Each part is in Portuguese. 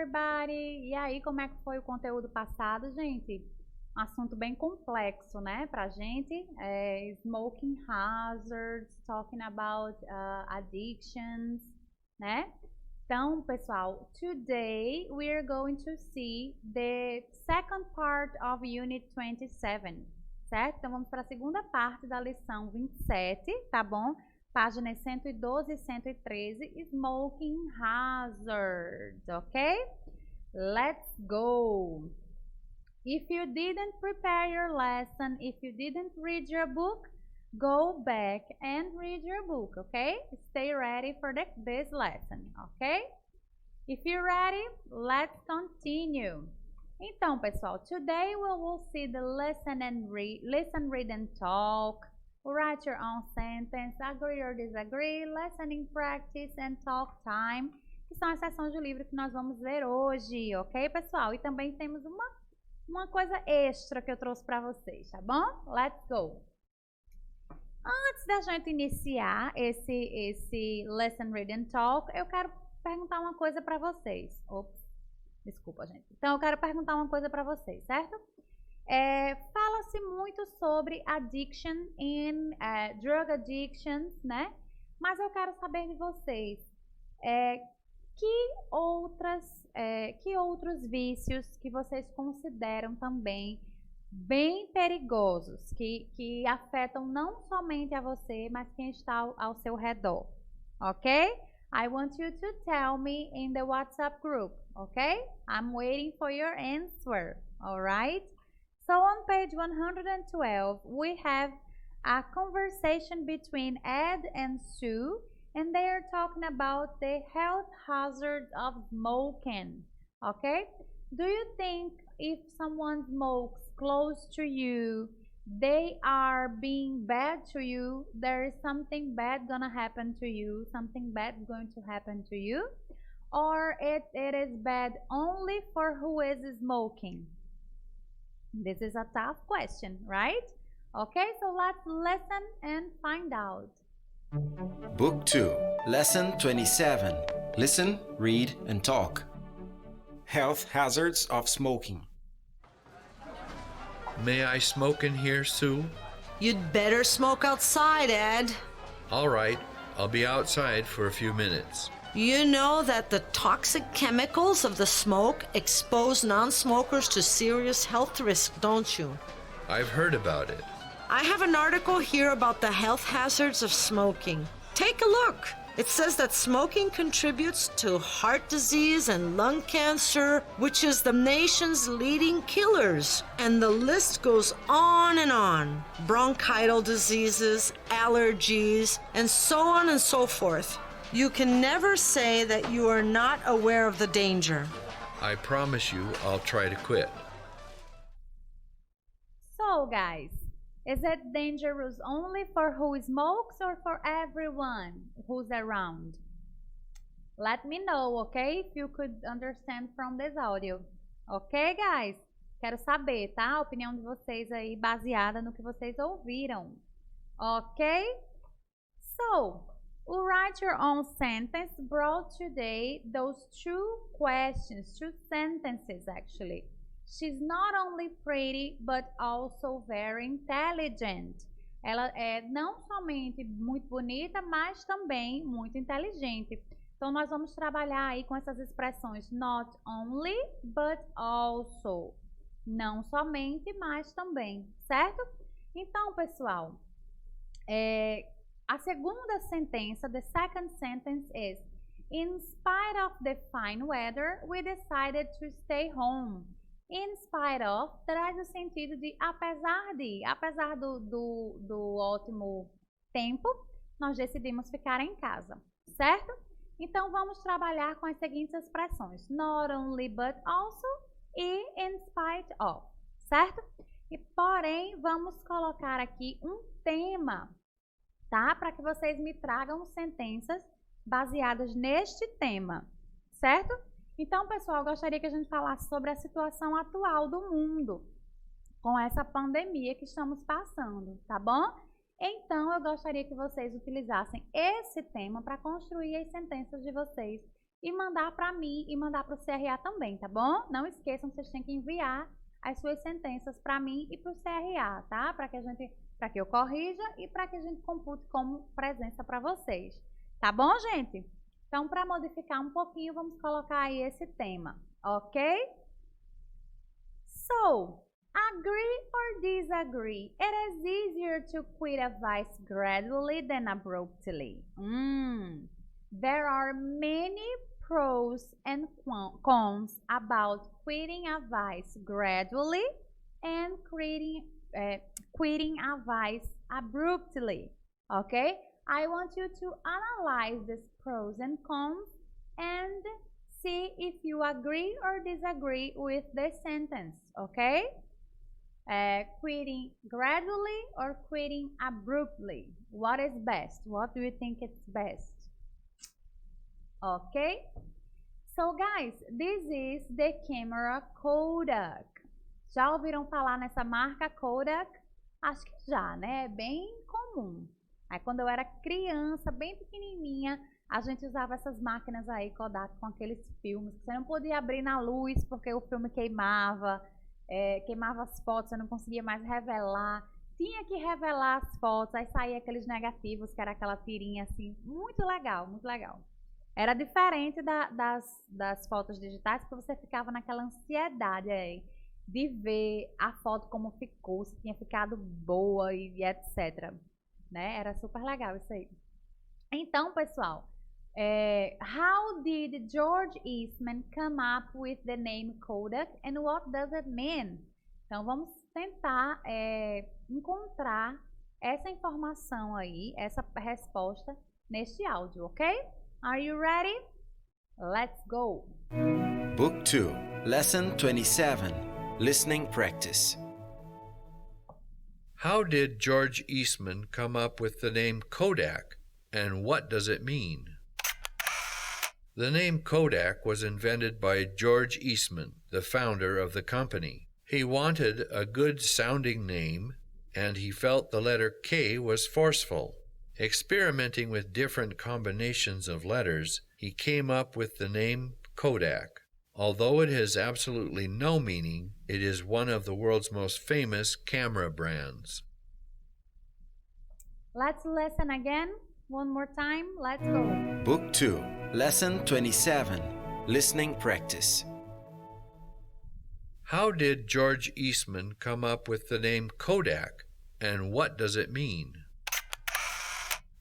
everybody! E aí, como é que foi o conteúdo passado, gente? Um assunto bem complexo, né, pra gente. Smoking hazards, talking about addictions, né? Então, pessoal, today we are going to see the second part of Unit 27, certo? Então, vamos para a segunda parte da lição 27, tá bom? Páginas 112 e 113, Smoking Hazards, ok? Let's go! If you didn't prepare your lesson, if you didn't read your book, go back and read your book, okay? Stay ready for this lesson, okay? If you're ready, let's continue. Então, pessoal, today we will see the listen, read and talk, write your own sentence, agree or disagree, listening practice and talk time, que são as sessões de livro que nós vamos ver hoje, ok, pessoal? E também temos uma coisa extra que eu trouxe para vocês, tá bom? Let's go! Antes da gente iniciar esse Listen, Read and Talk, eu quero perguntar uma coisa para vocês. Ops, desculpa, gente. Então, eu quero perguntar uma coisa para vocês, certo? Fala-se muito sobre addiction drug addictions, né? Mas eu quero saber de vocês, que outros vícios que vocês consideram também bem perigosos, que afetam não somente a você, mas quem está ao seu redor, ok? I want you to tell me in the WhatsApp group, okay? I'm waiting for your answer, all right? So on page 112, we have a conversation between Ed and Sue, and they are talking about the health hazards of smoking, okay? Do you think if someone smokes close to you, they are being bad to you, there is something bad gonna happen to you, something bad going to happen to you, or it is bad only for who is smoking? This is a tough question, right? Okay, so let's listen and find out. Book 2, Lesson 27. Listen, read and talk. Health hazards of smoking. May I smoke in here, Sue? You'd better smoke outside, Ed. All right, I'll be outside for a few minutes. You know that the toxic chemicals of the smoke expose non-smokers to serious health risks, don't you? I've heard about it. I have an article here about the health hazards of smoking. Take a look. It says that smoking contributes to heart disease and lung cancer, which is the nation's leading killers. And the list goes on and on. Bronchial diseases, allergies, and so on and so forth. You can never say that you are not aware of the danger. I promise you I'll try to quit. So, guys, is it dangerous only for who smokes or for everyone who's around? Let me know, okay? If you could understand from this audio. Ok, guys? Quero saber, tá? A opinião de vocês aí baseada no que vocês ouviram. Ok? So, write your own sentence brought today those two questions, two sentences actually. She's not only pretty, but also very intelligent. Ela é não somente muito bonita, mas também muito inteligente. Então, nós vamos trabalhar aí com essas expressões not only, but also. Não somente, mas também, certo? Então, pessoal, a segunda sentença, the second sentence is, in spite of the fine weather, we decided to stay home. In spite of traz o sentido de apesar do ótimo tempo, nós decidimos ficar em casa, certo? Então, vamos trabalhar com as seguintes expressões, not only but also e in spite of, certo? E porém, vamos colocar aqui um tema, tá? Para que vocês me tragam sentenças baseadas neste tema, certo? Então, pessoal, eu gostaria que a gente falasse sobre a situação atual do mundo com essa pandemia que estamos passando, tá bom? Então, eu gostaria que vocês utilizassem esse tema para construir as sentenças de vocês e mandar para mim e mandar para o CRA também, tá bom? Não esqueçam, vocês têm que enviar as suas sentenças para mim e para o CRA, tá? Para que eu corrija e para que a gente compute como presença para vocês. Tá bom, gente? Então, para modificar um pouquinho, vamos colocar aí esse tema, ok? So, agree or disagree? It is easier to quit a vice gradually than abruptly. There are many pros and cons about quitting a vice gradually and quitting a vice abruptly. Okay? I want you to analyze these pros and cons and see if you agree or disagree with the sentence. Okay? Quitting gradually or quitting abruptly? What is best? What do you think is best? Okay? So guys, this is the camera Kodak. Já ouviram falar nessa marca Kodak? Acho que já, né? É bem comum. Aí quando eu era criança, bem pequenininha, a gente usava essas máquinas aí Kodak com aqueles filmes que você não podia abrir na luz porque o filme queimava, queimava as fotos, você não conseguia mais revelar. Tinha que revelar as fotos, aí saía aqueles negativos, que era aquela tirinha assim, muito legal, muito legal. Era diferente das fotos digitais, porque você ficava naquela ansiedade aí de ver a foto como ficou, se tinha ficado boa e etc. Né? Era super legal isso aí. Então, pessoal, how did George Eastman come up with the name Kodak and what does it mean? Então, vamos tentar encontrar essa informação aí, essa resposta neste áudio, ok? Are you ready? Let's go! Book 2, Lesson 27, Listening Practice. How did George Eastman come up with the name Kodak, and what does it mean? The name Kodak was invented by George Eastman, the founder of the company. He wanted a good-sounding name, and he felt the letter K was forceful. Experimenting with different combinations of letters, he came up with the name Kodak. Although it has absolutely no meaning, it is one of the world's most famous camera brands. Let's listen again. One more time. Let's go. Book 2, Lesson 27, Listening Practice. How did George Eastman come up with the name Kodak, and what does it mean?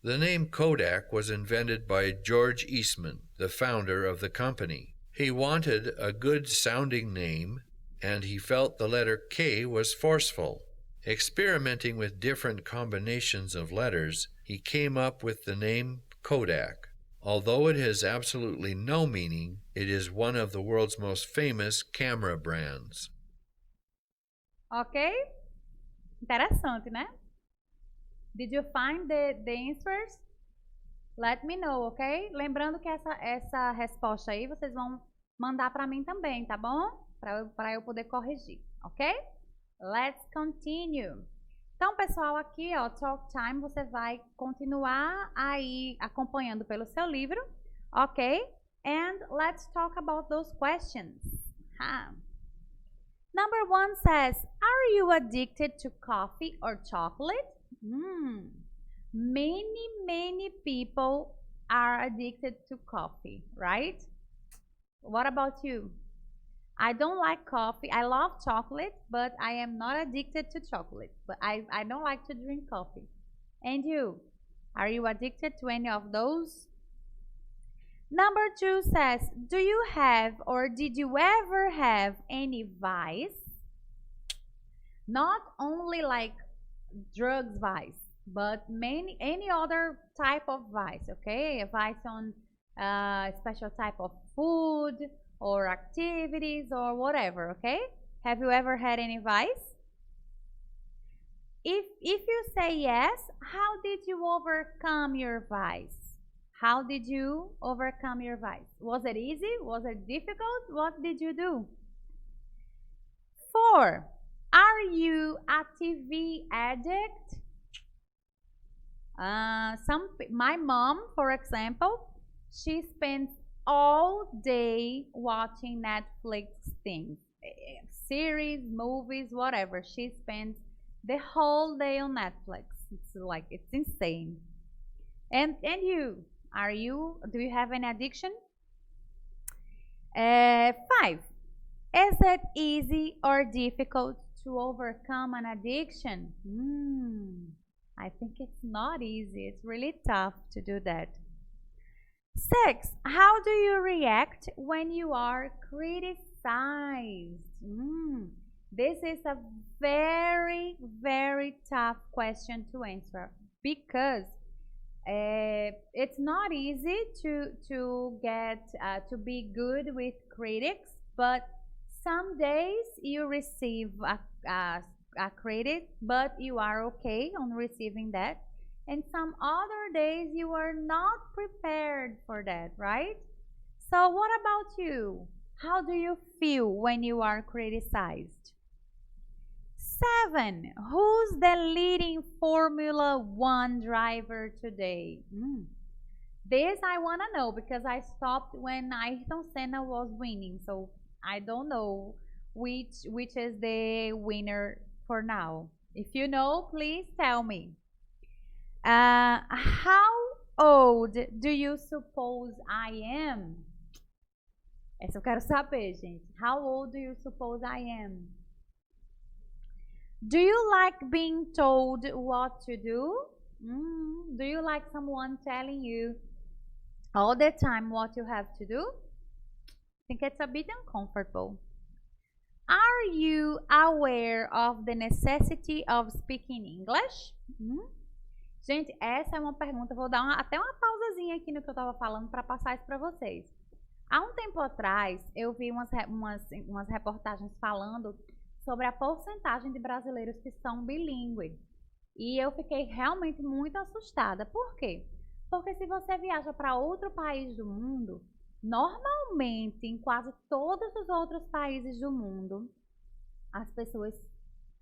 The name Kodak was invented by George Eastman, the founder of the company. He wanted a good-sounding name, and he felt the letter K was forceful. Experimenting with different combinations of letters, he came up with the name Kodak. Although it has absolutely no meaning, it is one of the world's most famous camera brands. Ok? Interessante, né? Did you find the answers? Let me know, ok? Lembrando que essa resposta aí vocês vão mandar para mim também, tá bom? Para eu poder corrigir, ok? Let's continue. Então, pessoal, aqui, ó, Talk Time, você vai continuar aí acompanhando pelo seu livro, ok? And let's talk about those questions. Number 1 says, are you addicted to coffee or chocolate? Many people are addicted to coffee, right? What about you? I don't like coffee. I love chocolate, but I am not addicted to chocolate. But I don't like to drink coffee. And you? Are you addicted to any of those? Number 2 says, do you have or did you ever have any vice? Not only like drugs vice, but any other type of vice, okay? A vice on a special type of food or activities or whatever, okay? Have you ever had any vice? If you say yes, how did you overcome your vice? How did you overcome your vice? Was it easy? Was it difficult? What did you do? 4. Are you a TV addict? My mom, for example, she spends all day watching Netflix things, series, movies, whatever. She spends the whole day on Netflix. It's insane. And you, do you have an addiction? 5. Is it easy or difficult to overcome an addiction? I think it's not easy. It's really tough to do that. 6. How do you react when you are criticized? This is a very, very tough question to answer because it's not easy to be good with critics, but some days you receive a critic, but you are okay on receiving that, and some other days you are not prepared for that, right? So what about you? How do you feel when you are criticized? 7. Who's the leading Formula 1 driver today? This I want to know because I stopped when Ayrton Senna was winning, so I don't know which is the winner for now. If you know, please tell me. How old do you suppose I am? Essa eu quero saber, gente. How old do you suppose I am? Do you like being told what to do? Do you like someone telling you all the time what you have to do? I think it's a bit uncomfortable. Are you aware of the necessity of speaking English? Gente, essa é uma pergunta, vou dar até uma pausazinha aqui no que eu estava falando para passar isso para vocês. Há um tempo atrás, eu vi umas reportagens falando sobre a porcentagem de brasileiros que são bilíngues. E eu fiquei realmente muito assustada. Por quê? Porque se você viaja para outro país do mundo, normalmente, em quase todos os outros países do mundo, as pessoas,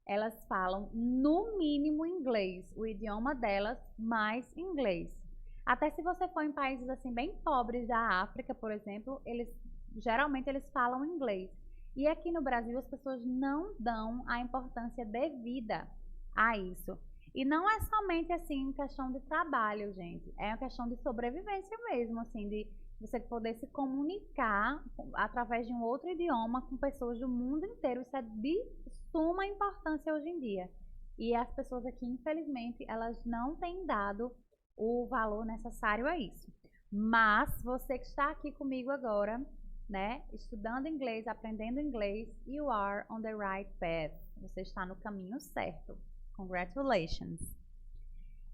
elas falam no mínimo inglês, o idioma delas mais inglês. Até se você for em países assim bem pobres da África, por exemplo, geralmente eles falam inglês. E aqui no Brasil as pessoas não dão a importância devida a isso. E não é somente assim questão de trabalho, gente. É uma questão de sobrevivência mesmo, assim, de você poder se comunicar através de um outro idioma com pessoas do mundo inteiro. Isso é de suma importância hoje em dia. E as pessoas aqui, infelizmente, elas não têm dado o valor necessário a isso. Mas você que está aqui comigo agora, né, estudando inglês, aprendendo inglês, you are on the right path. Você está no caminho certo. Congratulations.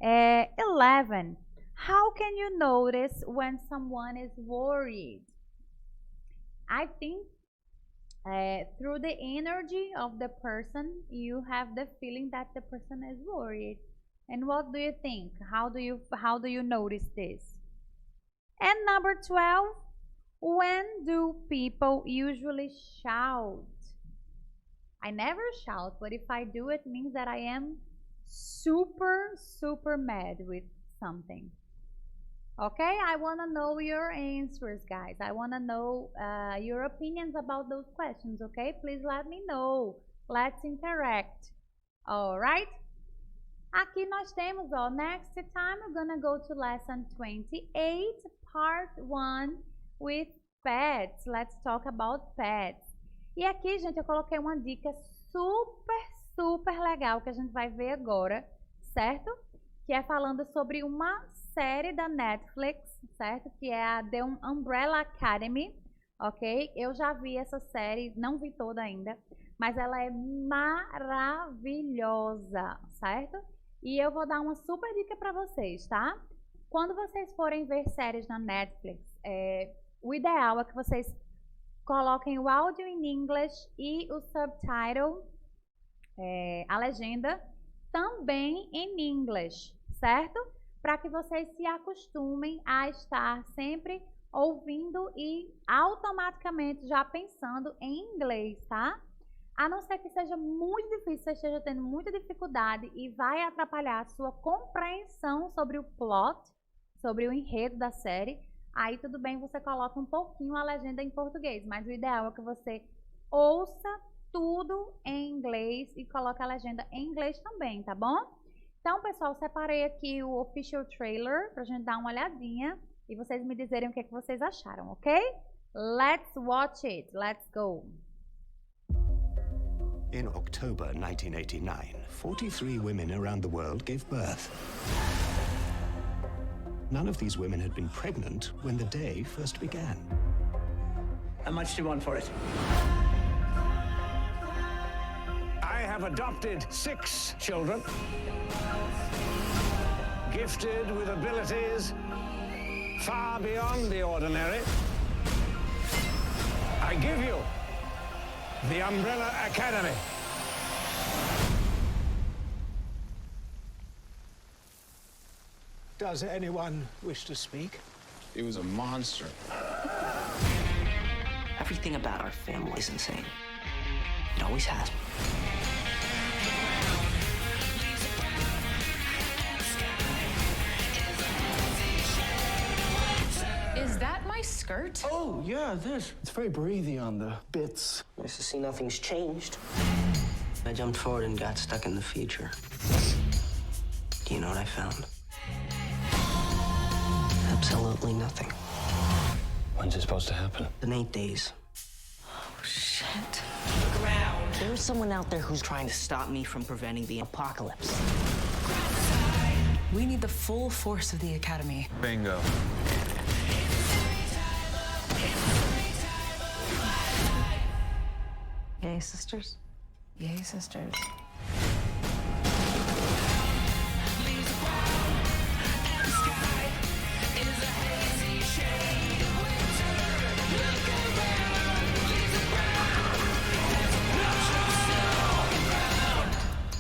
11. How can you notice when someone is worried? I think through the energy of the person, you have the feeling that the person is worried. And what do you think? How do you notice this? And number 12, when do people usually shout? I never shout, but if I do, it means that I am super, super mad with something. Okay, I want to know your answers, guys. I want to know your opinions about those questions, okay? Please let me know. Let's interact. All right? Aqui nós temos, ó, next time we're gonna go to lesson 28, part 1 with pets. Let's talk about pets. E aqui, gente, eu coloquei uma dica super, super legal que a gente vai ver agora, certo? Que é falando sobre uma série da Netflix, certo? Que é a The Umbrella Academy, ok? Eu já vi essa série, não vi toda ainda, mas ela é maravilhosa, certo? E eu vou dar uma super dica para vocês, tá? Quando vocês forem ver séries na Netflix, o ideal é que vocês coloquem o áudio em inglês e o subtitle, a legenda, também em inglês, certo? Para que vocês se acostumem a estar sempre ouvindo e automaticamente já pensando em inglês, tá? A não ser que seja muito difícil, você esteja tendo muita dificuldade e vai atrapalhar a sua compreensão sobre o plot, sobre o enredo da série, aí tudo bem, você coloca um pouquinho a legenda em português, mas o ideal é que você ouça tudo em inglês e coloque a legenda em inglês também, tá bom? Então, pessoal, separei aqui o official trailer pra gente dar uma olhadinha e vocês me dizerem o que vocês acharam, ok? Let's watch it. Let's go. In October 1989, 43 women around the world gave birth. None of these women had been pregnant when the day first began. How much do you want for it? I have adopted 6 children, gifted with abilities far beyond the ordinary. I give you the Umbrella Academy. Does anyone wish to speak? He was a monster. Everything about our family is insane. It always has been. Is that my skirt? Oh, yeah, this. It's very breathy on the bits. Nice to see nothing's changed. I jumped forward and got stuck in the future. Do you know what I found? Absolutely nothing. When's it supposed to happen? In 8 days. Oh, shit. There's someone out there who's trying to stop me from preventing the apocalypse. We need the full force of the Academy. Bingo. Yay, sisters. Yay, sisters.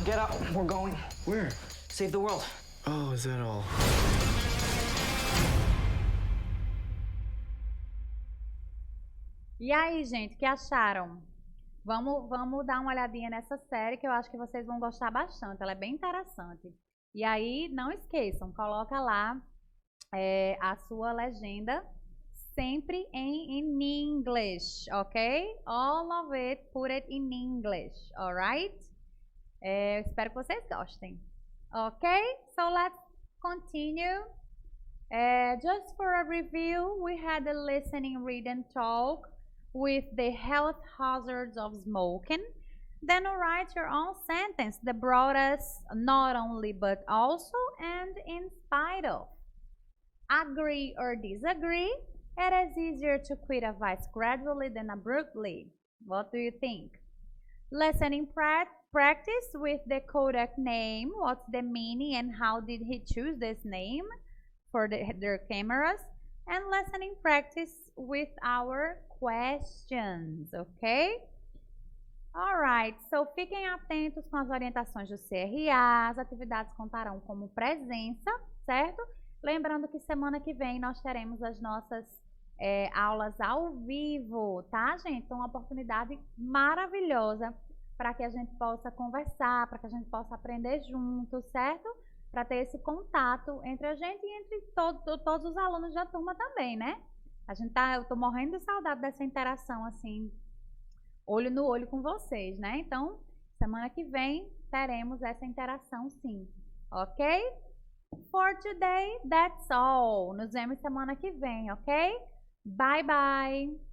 Get up, we're going. Where? Save the world. Oh, is that all? E aí, gente, o que acharam? Vamos dar uma olhadinha nessa série que eu acho que vocês vão gostar bastante. Ela é bem interessante. E aí, não esqueçam, coloca lá a sua legenda sempre in English, ok? All of it, put it in English, alright? Espero que vocês gostem. Okay, so let's continue. Just for a review, we had a listening, read and talk with the health hazards of smoking. Then write your own sentence that brought us not only but also and in spite of. Agree or disagree? It is easier to quit a vice gradually than abruptly. What do you think? Listening practice with the Kodak name. What's the meaning and how did he choose this name for their cameras? And listening practice with our questions, ok? Alright, so fiquem atentos com as orientações do CRA. As atividades contarão como presença, certo? Lembrando que semana que vem nós teremos as nossas aulas ao vivo, tá, gente? Então, uma oportunidade maravilhosa para que a gente possa conversar, para que a gente possa aprender junto, certo? Para ter esse contato entre a gente e entre todos os alunos da turma também, né? Eu tô morrendo de saudade dessa interação, assim, olho no olho com vocês, né? Então, semana que vem teremos essa interação sim, ok? For today, that's all. Nos vemos semana que vem, ok? Bye, bye!